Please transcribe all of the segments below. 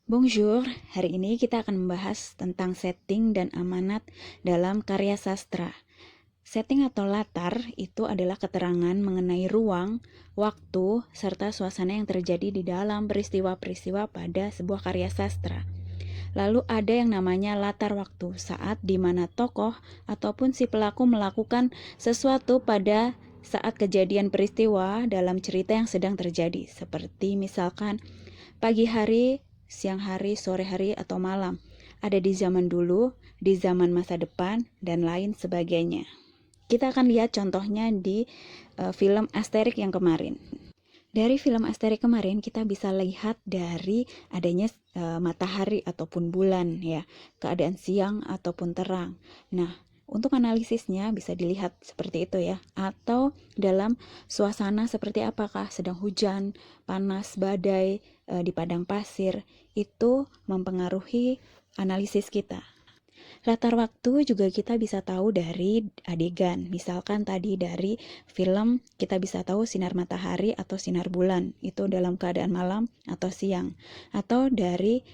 Bonjour, hari ini kita akan membahas tentang setting dan amanat dalam karya sastra. Setting atau latar itu adalah keterangan mengenai ruang, waktu, serta suasana yang terjadi di dalam peristiwa-peristiwa pada sebuah karya sastra. Lalu ada yang namanya latar waktu, saat di mana tokoh ataupun si pelaku melakukan sesuatu pada saat kejadian peristiwa dalam cerita yang sedang terjadi, seperti misalkan pagi hari, siang hari, sore hari, atau malam. Ada di zaman dulu, di zaman masa depan, dan lain sebagainya. Kita akan lihat contohnya di film Asterix yang kemarin. Dari film Asterix kemarin kita bisa lihat dari adanya matahari ataupun bulan ya, keadaan siang ataupun terang. Nah, untuk analisisnya bisa dilihat seperti itu ya, atau dalam suasana seperti apakah sedang hujan, panas, badai di padang pasir, itu mempengaruhi analisis kita. Latar waktu juga kita bisa tahu dari adegan. Misalkan tadi dari film kita bisa tahu sinar matahari atau sinar bulan itu dalam keadaan malam atau siang. Atau dari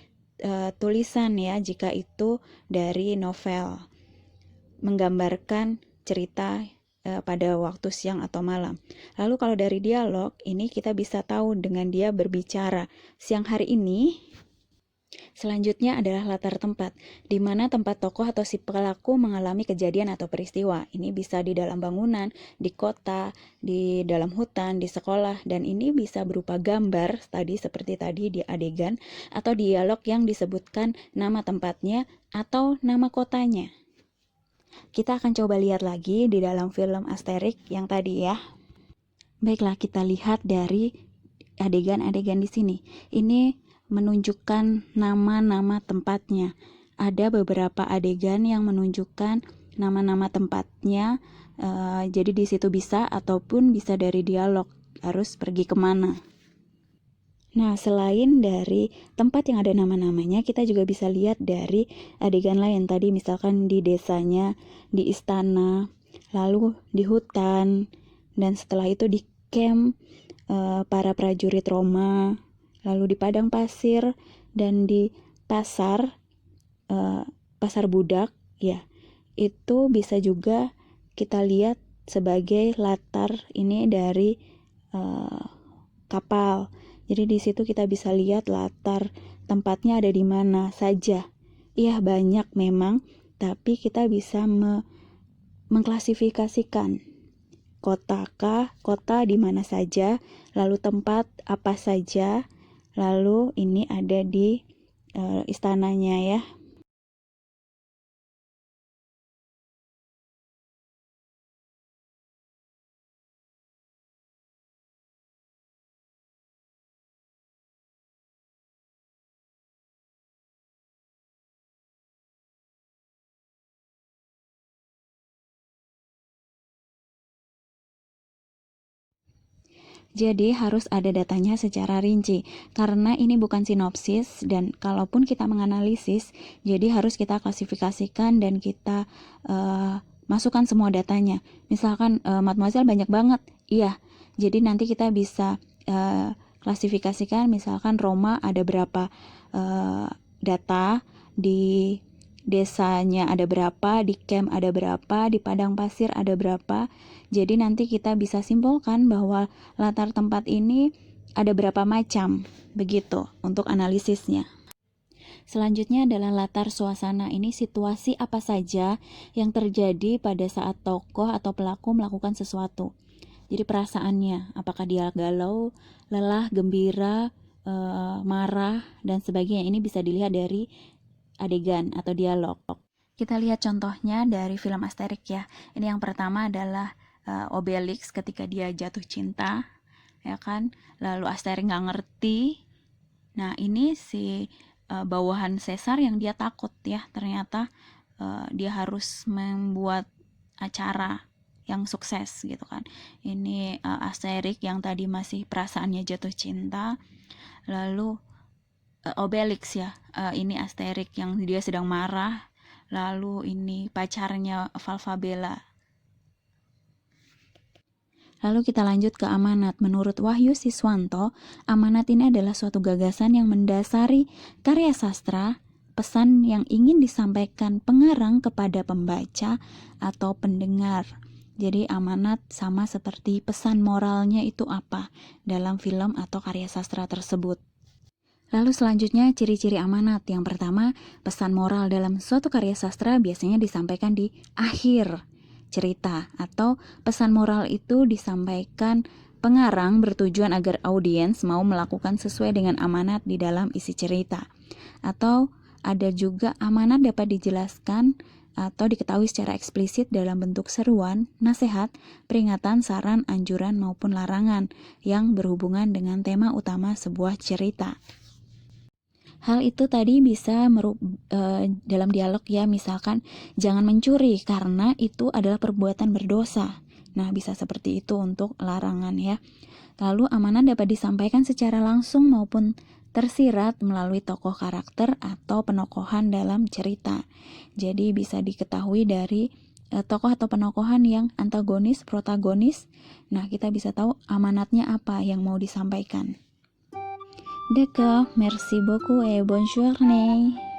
tulisan ya, jika itu dari novel menggambarkan cerita pada waktu siang atau malam. Lalu kalau dari dialog ini kita bisa tahu dengan dia berbicara siang hari ini. Selanjutnya adalah latar tempat, di mana tempat tokoh atau si pelaku mengalami kejadian atau peristiwa. Ini bisa di dalam bangunan, di kota, di dalam hutan, di sekolah, dan ini bisa berupa gambar tadi seperti tadi di adegan, atau dialog yang disebutkan nama tempatnya atau nama kotanya. Kita akan coba lihat lagi di dalam film Asterix yang tadi ya. Baiklah, kita lihat dari adegan-adegan di sini. Ini menunjukkan nama-nama tempatnya. Ada beberapa adegan yang menunjukkan nama-nama tempatnya. Jadi di situ bisa ataupun bisa dari dialog. Harus pergi kemana. Nah, selain dari tempat yang ada nama-namanya, kita juga bisa lihat dari adegan lain. Tadi misalkan di desanya, di istana, lalu di hutan, dan setelah itu di camp para prajurit Roma, lalu di padang pasir, dan di pasar, pasar budak, ya. Itu bisa juga kita lihat sebagai latar ini dari kapal. Jadi di situ kita bisa lihat latar tempatnya ada di mana saja. Iya, banyak memang, tapi kita bisa mengklasifikasikan kota di mana saja, lalu tempat apa saja, lalu ini ada di istananya ya. Jadi harus ada datanya secara rinci, karena ini bukan sinopsis, dan kalaupun kita menganalisis, jadi harus kita klasifikasikan dan kita masukkan semua datanya. Misalkan Mademoiselle banyak banget, iya, jadi nanti kita bisa klasifikasikan, misalkan Roma ada berapa data, di desanya ada berapa, di camp ada berapa, di padang pasir ada berapa. Jadi nanti kita bisa simpulkan bahwa latar tempat ini ada berapa macam, begitu untuk analisisnya. Selanjutnya adalah latar suasana. Ini situasi apa saja yang terjadi pada saat tokoh atau pelaku melakukan sesuatu. Jadi perasaannya, apakah dia galau, lelah, gembira, marah, dan sebagainya. Ini bisa dilihat dari adegan atau dialog. Kita lihat contohnya dari film Asterix ya. Ini yang pertama adalah Obelix ketika dia jatuh cinta, ya kan. Lalu Asterix nggak ngerti. Nah ini si bawahan Caesar yang dia takut ya. Ternyata dia harus membuat acara yang sukses gitu kan. Ini Asterix yang tadi masih perasaannya jatuh cinta. Lalu Obelix ya, ini Asterix yang dia sedang marah, lalu ini pacarnya Falfabella. Lalu kita lanjut ke amanat. Menurut Wahyu Siswanto, amanat ini adalah suatu gagasan yang mendasari karya sastra, pesan yang ingin disampaikan pengarang kepada pembaca atau pendengar. Jadi amanat sama seperti pesan moralnya itu apa dalam film atau karya sastra tersebut. Lalu selanjutnya ciri-ciri amanat. Yang pertama, pesan moral dalam suatu karya sastra biasanya disampaikan di akhir cerita, atau pesan moral itu disampaikan pengarang bertujuan agar audiens mau melakukan sesuai dengan amanat di dalam isi cerita. Atau ada juga amanat dapat dijelaskan atau diketahui secara eksplisit dalam bentuk seruan, nasihat, peringatan, saran, anjuran maupun larangan yang berhubungan dengan tema utama sebuah cerita. Hal itu tadi bisa dalam dialog ya, misalkan jangan mencuri karena itu adalah perbuatan berdosa. Nah, bisa seperti itu untuk larangan ya. Lalu amanat dapat disampaikan secara langsung maupun tersirat melalui tokoh karakter atau penokohan dalam cerita. Jadi bisa diketahui dari tokoh atau penokohan yang antagonis, protagonis. Nah, kita bisa tahu amanatnya apa yang mau disampaikan. D'accord, merci beaucoup et bonne journée.